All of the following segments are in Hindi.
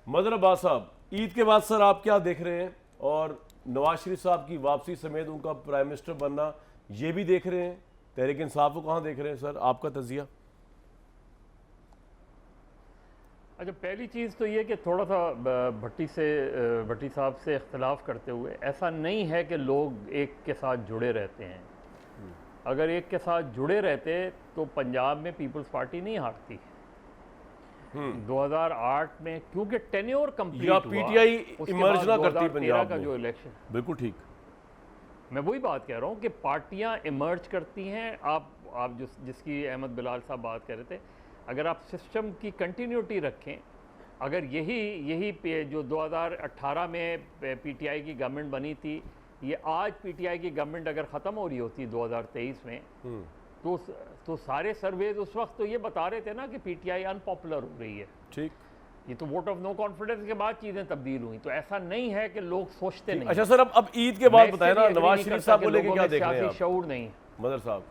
मदर अब्बास साहब, ईद के बाद सर आप क्या देख रहे हैं, और नवाज शरीफ साहब की वापसी समेत उनका प्राइम मिनिस्टर बनना ये भी देख रहे हैं, तहरीक इंसाफ को कहाँ देख रहे हैं सर, आपका तजिया? अच्छा, पहली चीज़ तो ये कि थोड़ा सा भट्टी साहब से इख्तलाफ करते हुए, ऐसा नहीं है कि लोग एक के साथ जुड़े रहते हैं। अगर एक के साथ जुड़े रहते तो पंजाब में पीपल्स पार्टी नहीं हारती। 2008 में क्योंकि टेन्योर कंप्लीट हुआ, पीटीआई इमर्ज ना करती पंजाब का में। जो इलेक्शन, बिल्कुल ठीक, मैं वही बात कह रहा हूँ कि पार्टियां इमर्ज करती हैं। आप जिसकी अहमद बिलाल साहब बात कर रहे थे, अगर आप सिस्टम की कंटिन्यूटी रखें, अगर यही जो 2018 में पीटीआई की गवर्नमेंट बनी थी, ये आज पीटीआई की गवर्नमेंट अगर ख़त्म हो रही होती 2023 में, तो सारे सर्वेज उस वक्त तो ये बता रहे थे ना कि पीटीआई अनपॉपुलर हो रही है। ठीक, ये तो वोट ऑफ नो कॉन्फिडेंस के बाद चीज़ें तब्दील हुई, तो ऐसा नहीं है कि लोग सोचते नहीं। अच्छा सर, अब ईद के बाद बताए ना, नवाज शरीफ साहब को लेकर क्या देख रहे हैं आप? शऊर नहीं मदर साहब,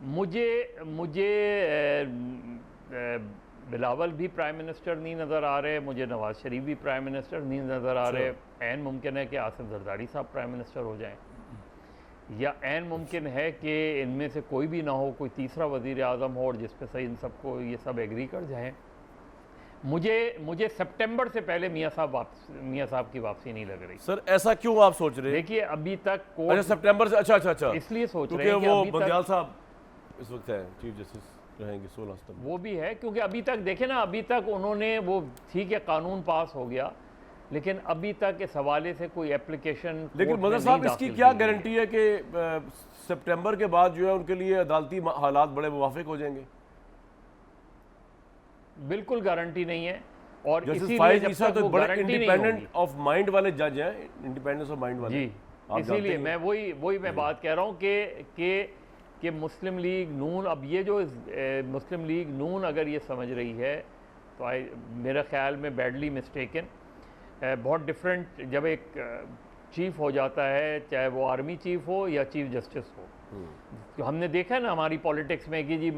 मुझे बिलावल भी प्राइम मिनिस्टर नहीं नज़र आ रहे, मुझे नवाज शरीफ भी प्राइम मिनिस्टर नहीं नज़र आ रहे। ऐन मुमकिन है कि आसिफ जरदारी साहब प्राइम मिनिस्टर हो जाएं, या ऐन मुमकिन है कि इनमें से कोई भी ना हो, कोई तीसरा वज़ीर आज़म हो, और जिस पे सही इन सबको ये सब एग्री कर जाएं। मुझे सितंबर से पहले मियाँ साहब की वापसी नहीं लग रही। सर ऐसा क्यों आप सोच रहे हैं? देखिए अभी तक अच्छा, सितंबर से, अच्छा इसलिए सोच रहे क्योंकि हैं वो कि बंदियाल साहब इस वक्त है चीफ जस्टिस रहेंगे 16 सितंबर। वो भी है, क्योंकि अभी तक देखे ना, अभी तक उन्होंने वो, ठीक है कानून पास हो गया, लेकिन अभी तक इस हवाले से कोई एप्लीकेशन, लेकिन मदर साहब इसकी क्या गारंटी है कि सितंबर के बाद जो है उनके लिए अदालती हालात बड़े मुवाफिक हो जाएंगे? बिल्कुल गारंटी नहीं है। और इसीलिए जब तक वो बड़े इंडिपेंडेंट ऑफ माइंड वाले जज हैं, इंडिपेंडेंस ऑफ माइंड वाले जी, इसीलिए मैं वही मैं बात कह रहा हूँ कि मुस्लिम लीग नून, अब ये जो मुस्लिम लीग नून अगर ये समझ रही है तो मेरे ख्याल में बैडली मिस्टेकन। बहुत डिफरेंट जब एक चीफ हो जाता है, चाहे वो आर्मी चीफ हो या चीफ जस्टिस हो, तो हमने देखा है ना हमारी पॉलिटिक्स में कि जी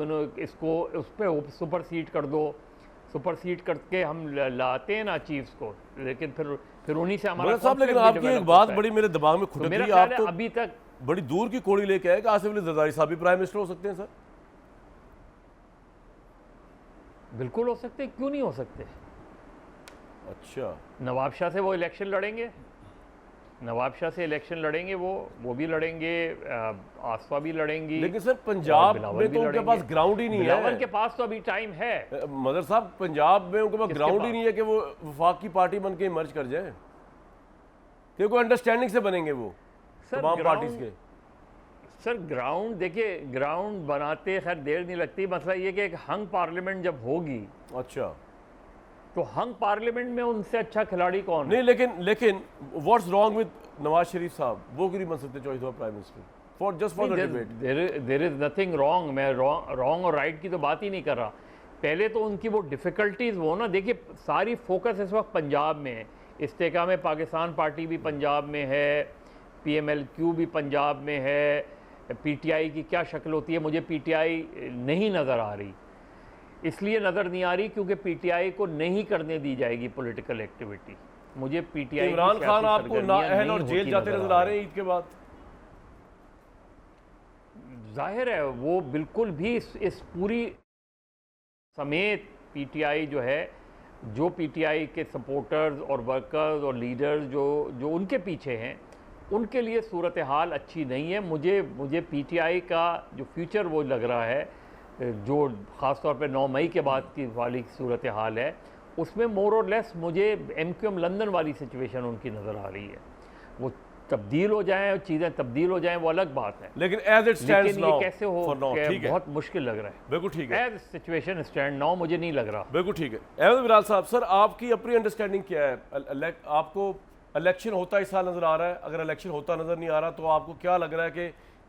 इसको उस पर सुपरसीड कर दो, सुपरसीड करके हम लाते हैं ना चीफ्स को, लेकिन फिर उन्हीं से हमारा साहब। लेकिन आपकी एक बात बड़ी मेरे दिमाग में खुटक रही है, आप तो अभी तक बड़ी दूर की कोड़ी लेके आए कि आसिफ अली जरदारी साहब भी प्राइम मिनिस्टर हो सकते हैं सर? बिल्कुल हो सकते, क्यों नहीं हो सकते? अच्छा, नवाब शाह से वो इलेक्शन लड़ेंगे, नवाब शाह से इलेक्शन लड़ेंगे, वो भी लड़ेंगे, आसफा भी लड़ेंगी। लेकिन सर पंजाब में तो उनके पास ग्राउंड ही नहीं है। बिलावल के पास तो अभी टाइम है। मदर साहब, पंजाब में उनके पास ग्राउंड ही नहीं है कि वो वफाक की पार्टी बन के इमर्ज कर जाए, क्योंकि अंडरस्टैंडिंग से बनेंगे वो तमाम पार्टीज के। सर ग्राउंड देखिए, ग्राउंड बनाते खैर देर नहीं लगती, मसला ये कि एक हंग पार्लियामेंट जब होगी, अच्छा, तो हंग पार्लियामेंट में उनसे अच्छा खिलाड़ी कौन नहीं? लेकिन what's wrong with Nawaz Sharif साहब? वो क्यों नहीं बन सकते choice of prime minister for just for the debate? There is nothing wrong. मैं रॉन्ग और राइट की तो बात ही नहीं कर रहा। पहले तो उनकी वो डिफ़िकल्टीज़ वो ना, देखिए सारी फोकस इस वक्त पंजाब में है। इस्तेकाम में पाकिस्तान पार्टी भी पंजाब में है, PMLQ भी पंजाब में है, PTI की क्या शक्ल होती है मुझे PTI नहीं नज़र आ रही। इसलिए नज़र नहीं आ रही क्योंकि PTI को नहीं करने दी जाएगी पॉलिटिकल एक्टिविटी। मुझे PTI, इमरान खान आपको नाअहल और जेल जाते नजर आ रहे हैं ईद के बाद? जाहिर है वो बिल्कुल भी इस पूरी समेत PTI जो है, जो PTI के सपोर्टर्स और वर्कर्स और लीडर्स जो उनके पीछे हैं, उनके लिए सूरत हाल अच्छी नहीं है। मुझे PTI का जो फ्यूचर वो लग रहा है, जो ख़ास तौर पे 9 मई के बाद की वाली सूरत हाल है, उसमें मोर और लेस मुझे MQM लंदन वाली सिचुएशन उनकी नज़र आ रही है। वो तब्दील हो जाएं, चीज़ें तब्दील हो जाएं, वो अलग बात है, लेकिन एज इट स्टैंड्स नाउ, ये कैसे हो, बहुत मुश्किल लग रहा है। बिल्कुल ठीक है, एज सिचुएशन स्टैंड नाउ मुझे नहीं लग रहा। बिल्कुल ठीक है। अहमद बिलाल साहब, सर आपकी अपनी अंडरस्टैंडिंग क्या है? आपको इलेक्शन होता इस साल नज़र आ रहा है? अगर इलेक्शन होता नज़र नहीं आ रहा तो आपको क्या लग रहा है कि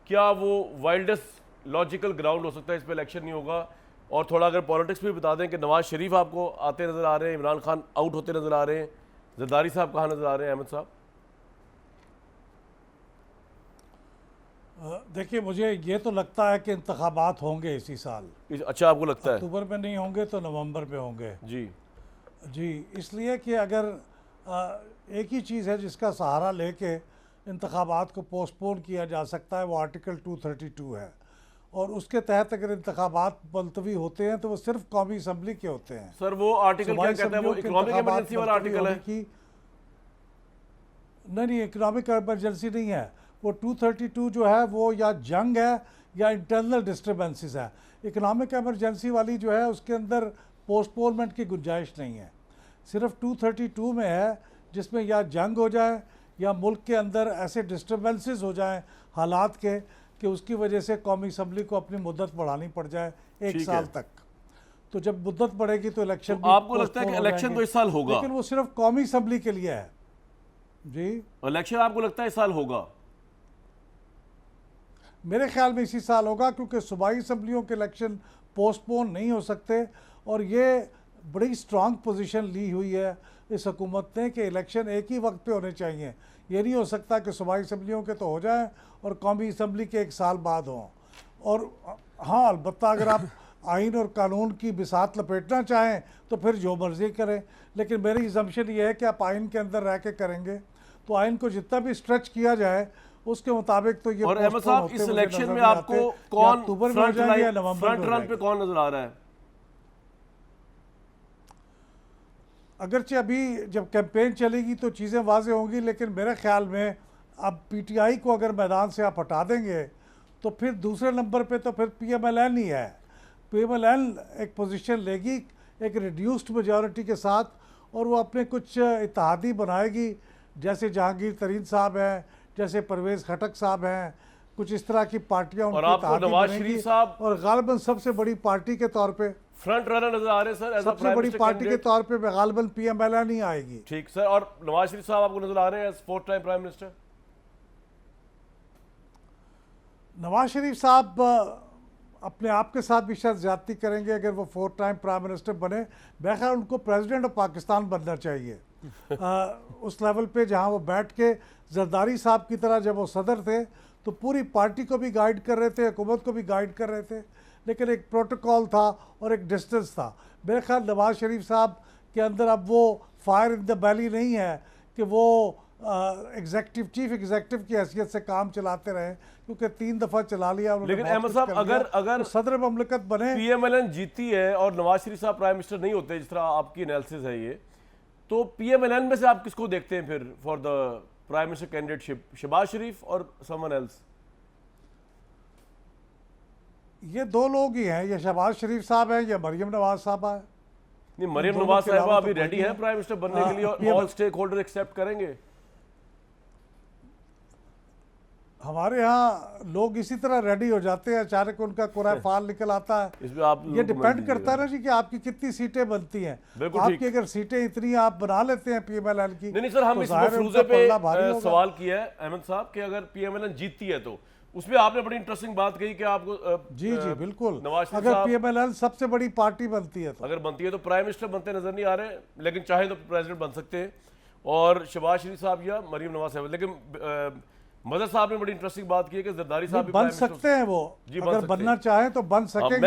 क्या वो वाइल्डेस्ट लॉजिकल ग्राउंड हो सकता है इस पर इलेक्शन नहीं होगा? और थोड़ा अगर पॉलिटिक्स भी बता दें कि नवाज शरीफ आपको आते नज़र आ रहे हैं, इमरान खान आउट होते नज़र आ रहे हैं, जरदारी साहब कहाँ नज़र आ रहे हैं? अहमद साहब देखिए, मुझे ये तो लगता है कि इंतखाबात होंगे इसी साल। अच्छा, आपको लगता है अक्टूबर में नहीं होंगे तो नवंबर में होंगे जी? जी, इसलिए कि अगर एक ही चीज़ है जिसका सहारा लेके इंतखाबात को पोस्टपोन किया जा सकता है, वो आर्टिकल 232 है। और उसके तहत अगर इंतखाबात मुलतवी होते हैं तो वो सिर्फ कौमी असम्बली के होते हैं। सर वो आर्टिकल क्या कहता है? वो इकोनॉमिक इमरजेंसी वाला आर्टिकल है? नहीं, इकोनॉमिक इमरजेंसी नहीं है। वो 232 जो है वो या जंग है या इंटरनल डिस्टर्बेंसेस है। इकोनॉमिक इमरजेंसी वाली जो है उसके अंदर पोस्टपोनमेंट की गुंजाइश नहीं है। सिर्फ 232 में है जिसमें या जंग हो जाए या मुल्क के अंदर ऐसे डिस्टर्बेंसेस हो जाएं हालात के कि उसकी वजह से कौमी असम्बली को अपनी मुद्दत बढ़ानी पड़ जाए 1 साल तक। तो जब मुद्दत बढ़ेगी तो इलेक्शन तो आपको लगता है कि इलेक्शन तो इस साल होगा? लेकिन वो सिर्फ कौमी असम्बली के लिए है। जी, इलेक्शन आपको लगता है इस साल होगा? मेरे ख्याल में इसी साल होगा, क्योंकि सूबाई असम्बलियों के इलेक्शन पोस्टपोन नहीं हो सकते। और ये बड़ी स्ट्रांग पोजीशन ली हुई है इस हुकूमत ने कि इलेक्शन एक ही वक्त पे होने चाहिए। ये नहीं हो सकता कि सूबाई असम्बलियों के तो हो जाएं और कौमी असम्बली के 1 साल बाद हों। और हाँ, अलबत्ता अगर आप आइन और कानून की बिसात लपेटना चाहें तो फिर जो मर्ज़ी करें, लेकिन मेरी असम्पशन ये है कि आप आइन के अंदर रह के करेंगे तो आइन को जितना भी स्ट्रेच किया जाए उसके मुताबिक तो ये। और अहमद साहब, इस इलेक्शन में आपको कौन फ्रंट रन पे कौन नजर आ रहा है? अगरचे अभी जब कैंपेन चलेगी तो चीज़ें वाज़ेह होंगी, लेकिन मेरे ख्याल में अब पीटीआई को अगर मैदान से आप हटा देंगे तो फिर दूसरे नंबर पे तो फिर पीएमएलएन ही है। पीएमएलएन एक पोजीशन लेगी एक रिड्यूस्ड मेजॉरिटी के साथ, और वो अपने कुछ इत्तेहादी बनाएगी, जैसे जहांगीर तरीन साहब हैं, जैसे परवेज़ खटक साहब हैं, कुछ इस तरह की पार्टियां और उनकी आपको नवाज शरीफ साहब और गालिबन सबसे बड़ी पार्टी के तौर पे फ्रंट रनर नजर आ रहे हैं सर? सबसे बड़ी पार्टी के तौर पे गालिबन पीएमएलएन ही आएगी। ठीक सर। और नवाज शरीफ साहब आपको नजर आ रहे हैं as 4th time prime minister? Nawaz Sharif साहब अपने आप के साथ भी शायद ज्यादती करेंगे अगर वो 4th टाइम प्राइम मिनिस्टर बने। बहरहाल उनको प्रेसिडेंट ऑफ पाकिस्तान बनना चाहिए उस लेवल पे जहां वो बैठ के जरदारी साहब की तरह जब वो सदर थे तो पूरी पार्टी को भी गाइड कर रहे थे, हुकूमत को भी गाइड कर रहे थे, लेकिन एक प्रोटोकॉल था और एक डिस्टेंस था। मेरे ख्याल नवाज शरीफ साहब के अंदर अब वो फायर इन द बैली नहीं है कि वो एग्जेक्टिव चीफ एग्जेक्टिव की हैसियत से काम चलाते रहे, क्योंकि 3 दफ़ा चला लिया उन्होंने। लेकिन अहमद साहब, अगर तो सदर ममलकत बने, पीएमएलएन जीती है और नवाज शरीफ साहब प्राइम मिनिस्टर नहीं होते, जिस तरह आपकी एनालिसिस है ये, तो पीएमएलएन में से आप किसको देखते हैं फिर for the prime minister candidateship? Shahbaz Sharif और समवन एल्स? ये 2 लोग ही हैं, या शहबाज शरीफ साहब हैं या मरियम नवाज साहब है। नहीं, मरियम नवाज साहिबा अभी रेडी है प्राइम मिनिस्टर बनने के लिए और ऑल स्टेक होल्डर एक्सेप्ट करेंगे? हमारे यहाँ लोग इसी तरह रेडी हो जाते हैं, अचानक उनका कोरा फाल निकल आता है। इसमें आप ये डिपेंड करता है ना जी कि आपकी कितनी सीटें बनती हैं। आपकी अगर सीटें इतनी आप बना लेते हैं पीएमएलएन की, नहीं सर, हम इस मफरूजे पे सवाल किया है अहमद साहब कि अगर पीएमएलएन जीतती है तो उसमें आपने बड़ी इंटरेस्टिंग बात कही कि आपको जी बिल्कुल, अगर पीएमएलएन सबसे बड़ी पार्टी बनती है तो, अगर बनती है तो प्राइम मिनिस्टर बनते नजर नहीं आ रहे, लेकिन चाहे तो प्रेसिडेंट बन सकते हैं, और शहबाज शरीफ साहब या मरियम नवाज साहब। लेकिन मदर साहब ने बड़ी इंटरेस्टिंग बात की है कि जरदारी साहब भी बन सकते हैं वो, अगर बनना चाहें तो बन सकेंगे।